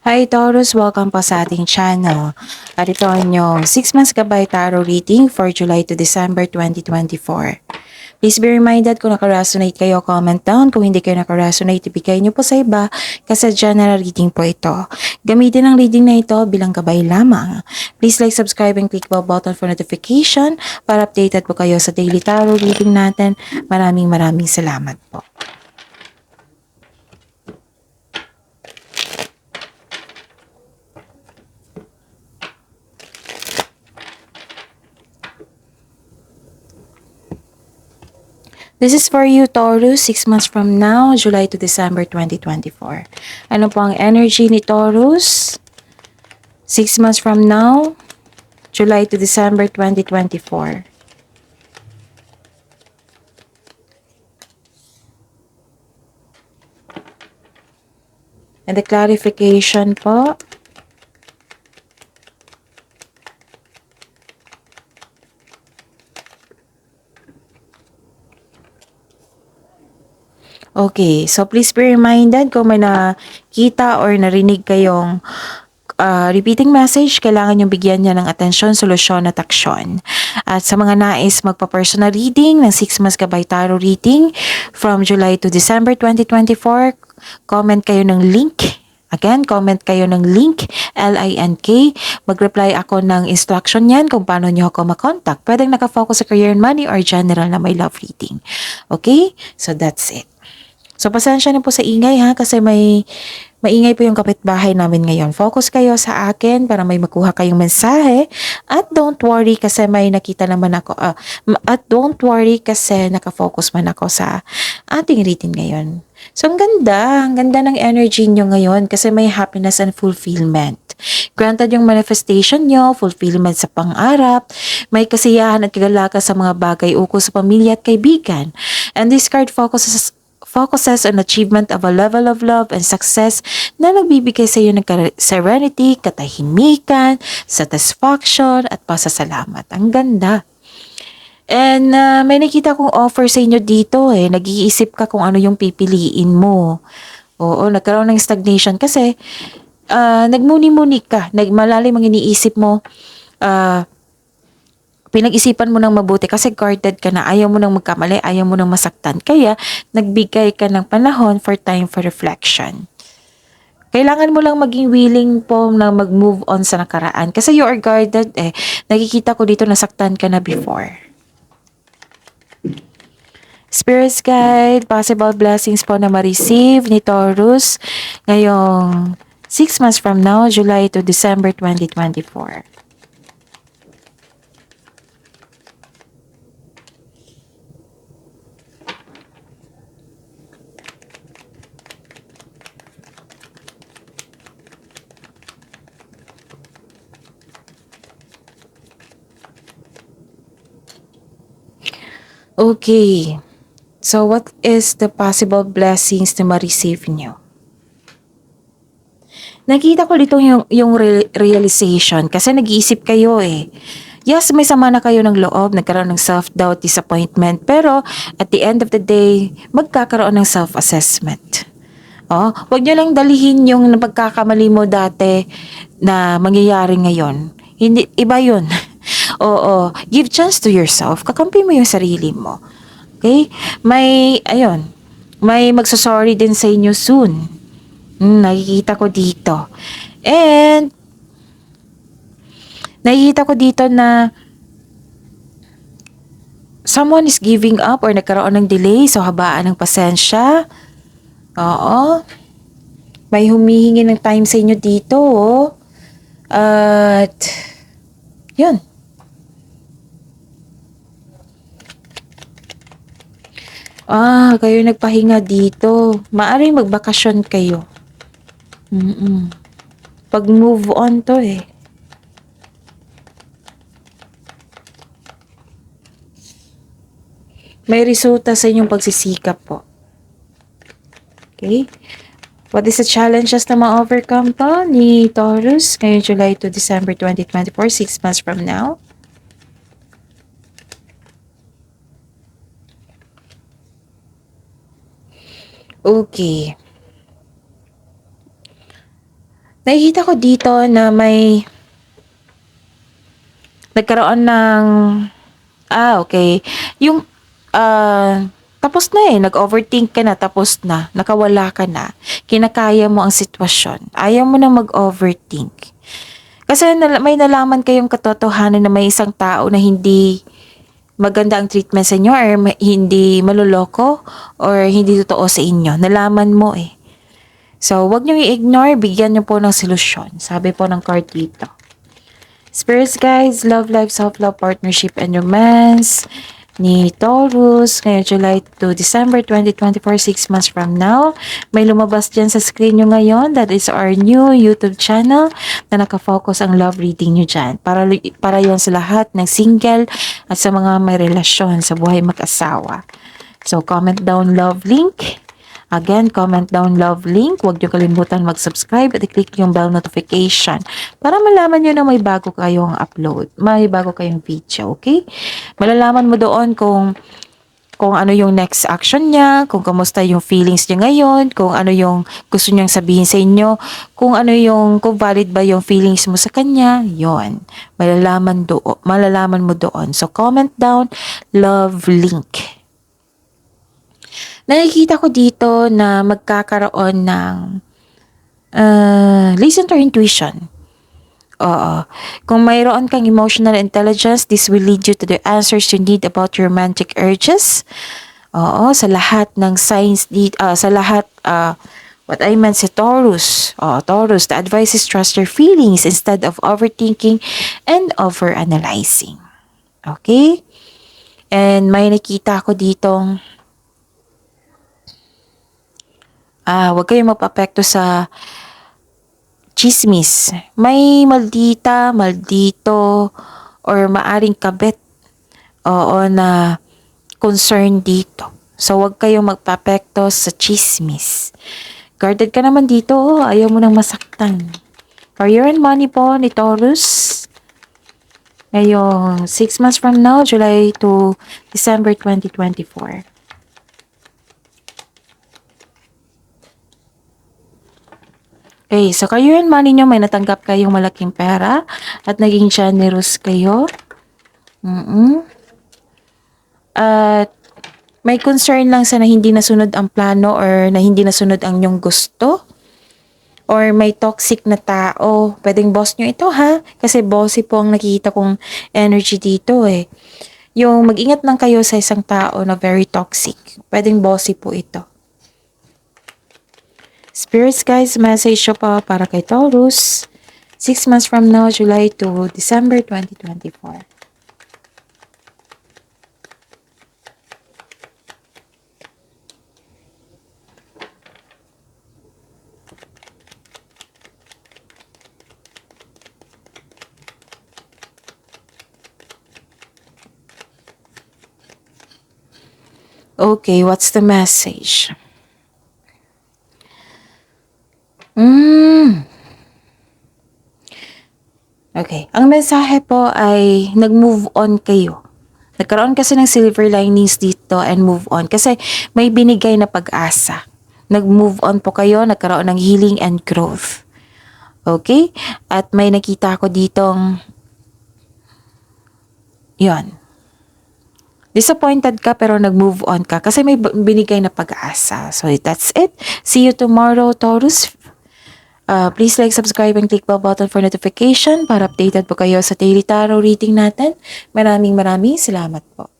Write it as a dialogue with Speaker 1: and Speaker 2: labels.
Speaker 1: Hi Taurus, welcome po sa ating channel. At ito ang inyong 6 months gabay tarot reading for July to December 2024. Please be reminded kung nakaresonate kayo, comment down. Kung hindi kayo nakaresonate, ibigay niyo po sa iba kasi general reading po ito. Gamitin ang reading na ito bilang gabay lamang. Please like, subscribe, and click bell button for notification para updated po kayo sa daily tarot reading natin. Maraming salamat po. This is for you, Taurus, 6 months from now, July to December 2024. Ano po ang energy ni Taurus? 6 months from now, July to December 2024. And the clarification po. Okay, so please be reminded kung may nakita or narinig kayong repeating message, kailangan yung bigyan niya ng atensyon, solusyon at aksyon. At sa mga nais magpa-personal reading ng 6 months gabay tarot reading from July to December 2024, comment kayo ng link. Again, comment kayo ng link, LINK. Mag-reply ako ng instruction yan kung paano nyo ako makontak. Pwedeng nakafocus sa career and money or general na may love reading. Okay? So that's it. So, pasensya na po sa ingay ha, kasi maingay po yung kapitbahay namin ngayon. Focus kayo sa akin para may makuha kayong mensahe. At don't worry kasi may nakita naman ako. At don't worry kasi nakafocus man ako sa ating reading ngayon. So, ang ganda ng energy nyo ngayon kasi may happiness and fulfillment. Granted yung manifestation nyo, fulfillment sa pangarap, may kasiyahan at kagalakan sa mga bagay ukol sa pamilya at kaibigan. And this card focuses on achievement of a level of love and success na nagbibigay sa iyo ng serenity, katahimikan, satisfaction, at pasasalamat. Ang ganda. And may nakita kong offer sa inyo dito eh. Nag-iisip ka kung ano yung pipiliin mo. Oo, nagkaroon ng stagnation kasi nagmuni-muni ka. Malalim ang iniisip mo. Pinag-isipan mo ng mabuti kasi guarded ka na, ayaw mo nang magkamali, ayaw mo nang masaktan. Kaya, nagbigay ka ng panahon for time for reflection. Kailangan mo lang maging willing po na mag-move on sa nakaraan. Kasi you are guarded eh. Nakikita ko dito nasaktan ka na before. Spirit's Guide, possible blessings po na ma-receive ni Taurus ngayong 6 months from now, July to December 2024. Okay. So, what is the possible blessings na ma-receive nyo? Nakita ko dito yung realization kasi nag-iisip kayo eh. Yes, may sama na kayo ng loob, nagkaroon ng self-doubt, disappointment, pero at the end of the day, magkakaroon ng self-assessment. Oh, wag nyo lang dalihin yung pagkakamali mo dati na mangyayari ngayon. Hindi, iba yun. Oo, give chance to yourself. Kakampi mo yung sarili mo. Okay? May magsasorry din sa inyo soon. Nakikita ko dito. And, nakikita ko dito na someone is giving up or nagkaroon ng delay, so habaan ng pasensya. Oo. May humihingi ng time sa inyo dito, oh. At, yun. Kayo nagpahinga dito. Maaring magbakasyon kayo. Pag move on to eh. May resulta sa inyong pagsisikap po. Okay? What is the challenges na ma-overcome to ni Taurus ngayong July to December 2024, 6 months from now? Okay. Nakikita ko dito na may nagkaroon ng, okay. Yung, tapos na nag-overthink ka na, tapos na, nakawala ka na, kinakaya mo ang sitwasyon, ayaw mo na mag-overthink. Kasi may nalaman kayong katotohanan na may isang tao na hindi maganda ang treatment sa inyo or hindi maluloko or hindi totoo sa inyo. Nalaman mo eh. So, wag niyo i-ignore, bigyan niyo po ng solusyon. Sabi po ng card dito. Spirits guides, love life, self-love, partnership, and romance ni Taurus ngayong July to December 2024, 6 months from now. May lumabas dyan sa screen nyo ngayon. That is our new YouTube channel na nakafocus ang love reading nyo dyan. Para yon sa lahat ng single at sa mga may relasyon sa buhay mag-asawa. So, comment down love link. Again, comment down love link. Huwag niyo kalimutan mag-subscribe at i-click yung bell notification para malaman niyo na may bago kayong upload. May bago kayong video, okay? Malalaman mo doon kung ano yung next action niya, kung kamusta yung feelings niya ngayon, kung ano yung gusto niyang sabihin sa inyo, kung valid ba yung feelings mo sa kanya, yon. Malalaman mo doon. So, comment down love link. Nakikita ko dito na magkakaroon ng listen to intuition. Oo. Kung mayroon kang emotional intelligence, this will lead you to the answers you need about your romantic urges. Oo, sa lahat ng signs dito, sa lahat, what I meant si Taurus. Taurus, the advice is trust your feelings instead of overthinking and overanalyzing. Okay? And may nakita ko ditong huwag kayong magpa-apekto sa chismis. May maldito, or maaring kabit, na concern dito. So, huwag kayong magpa-apekto sa chismis. Guarded ka naman dito, ayaw mo nang masaktan. Career and money po ni Taurus. Ngayong 6 months from now, July to December 2024. Okay, so kayo and money nyo, may natanggap kayong malaking pera at naging generous kayo. At may concern lang sa na hindi nasunod ang plano or na hindi nasunod ang inyong gusto. Or may toxic na tao. Pwedeng boss nyo ito ha, kasi bossy po ang nakikita kong energy dito eh. Yung mag-ingat lang kayo sa isang tao na very toxic. Pwedeng bossy po ito. Spirits guys, message siya pa para kay Taurus. 6 months from now, July to December 2024. Okay, what's the message? Okay. Ang mensahe po ay nag-move on kayo. Nagkaroon kasi ng silver linings dito and move on. Kasi may binigay na pag-asa. Nag-move on po kayo, nagkaroon ng healing and growth. Okay? At may nakita ko ditong yon. Disappointed ka pero nag-move on ka kasi may binigay na pag-asa. So that's it. See you tomorrow, Taurus. Please like, subscribe, and click bell button for notification para updated po kayo sa daily tarot reading natin. Maraming salamat po.